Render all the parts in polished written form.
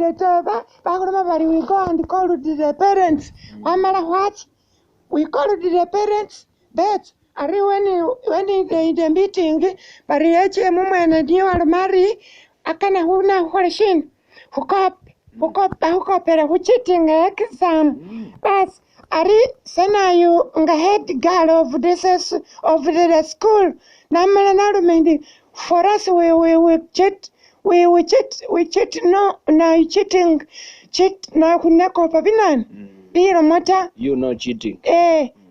we go and call the parents. What? We called the parents, but when the meeting, but the moment and you are married, I can huna question. Hook up, cheating exam. But Ari Sana, you head girl of this of the school. Namala for us, we cheat. We cheat. No, now cheating. Cheat now. Kunako pabinan. Biro mata. You know cheating.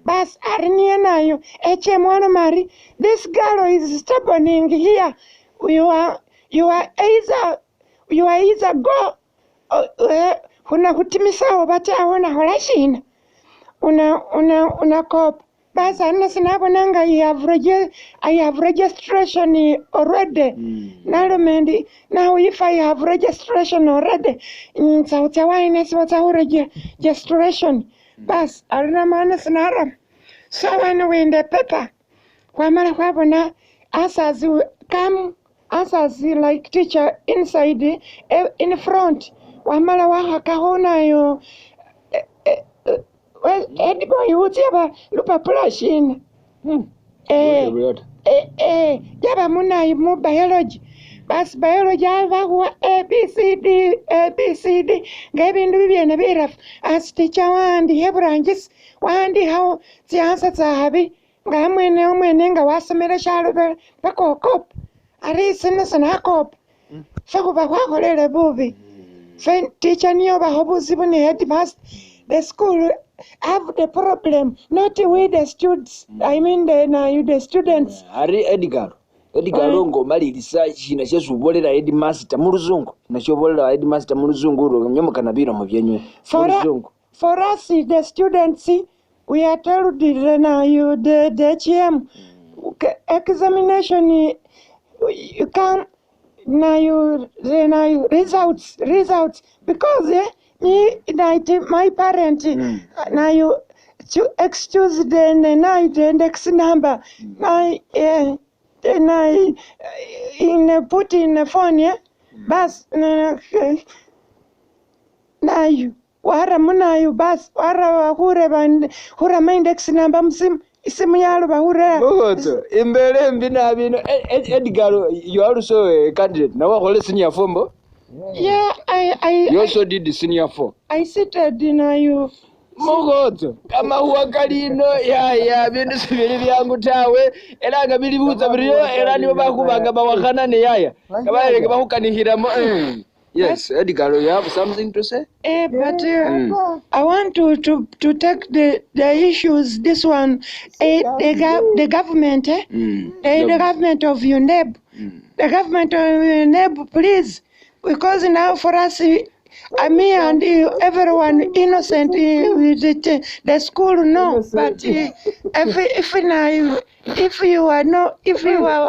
Bas arinia nayo. Eche mwana mari. This girl is stubborn in here. You are either go. Huna hutimisa wabate awona holashina. Una cop. Bas anasinabananga I have registration already. Now if I have registration already, in South Carolina is what our registration. Bas arinamana sinara. So anyway in the paper, wamana as you come as like teacher inside in front. Wamala wahakahona yo. Well, anybody who's ever look at Plashin. Java Muna, biology. But biology, ABCD, giving Vivian a bit of as teacher and the branches, one day how the answers are heavy. Gamen was a military cop. A reason is an cop. So, about a movie. Teacher knew about Hobusibun had past the school. Have the problem, not with the students. I mean the students. Ari Edgar ngo mali research na chesubolera headmaster mu luzungu. Na chobolera headmaster mu luzungu nyomoka nabira mu byenyu. For us the students we are told the HM examination you can now results because my parent now you to excuse the night index number then I put in the phone bus now you wara muna you bus wara hura index number isimu yalo bahura imbele mbina bino Edgar you are also a candidate now what senior form. Yeah, you also did the senior 4. I seated you. Mogoto kama huakalino ya bintu sibiri byangu tawe era nga bilibuza biriyo era nibo bakubanga bawakana ne yaya kabaye bahukanihiramo. Yes, Edgar, you have something to say? But I want to take the issues. This one, the government, the government of UNEB, the government of UNEB, please. Because now for us, me and everyone innocent with the school, no. But if you are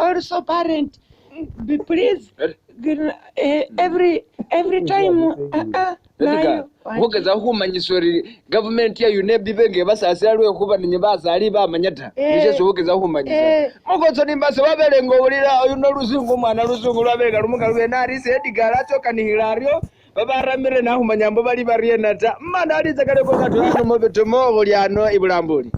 also parent, please every time. Wokeza humanyisori government ya UNEB benge basasira lwe kuba ninyabaza ali bamanyata nijeso wokeza humanyisori mugozo nimbase babelengo ulira yuno luzungu mwana luzungu lwabega lumuka lwenari se Edgar atoka ni hilario babaramire na humanyambo bali bariena ta mana aliza kale ko katwa no mobeto mo bulyano ibulambuli.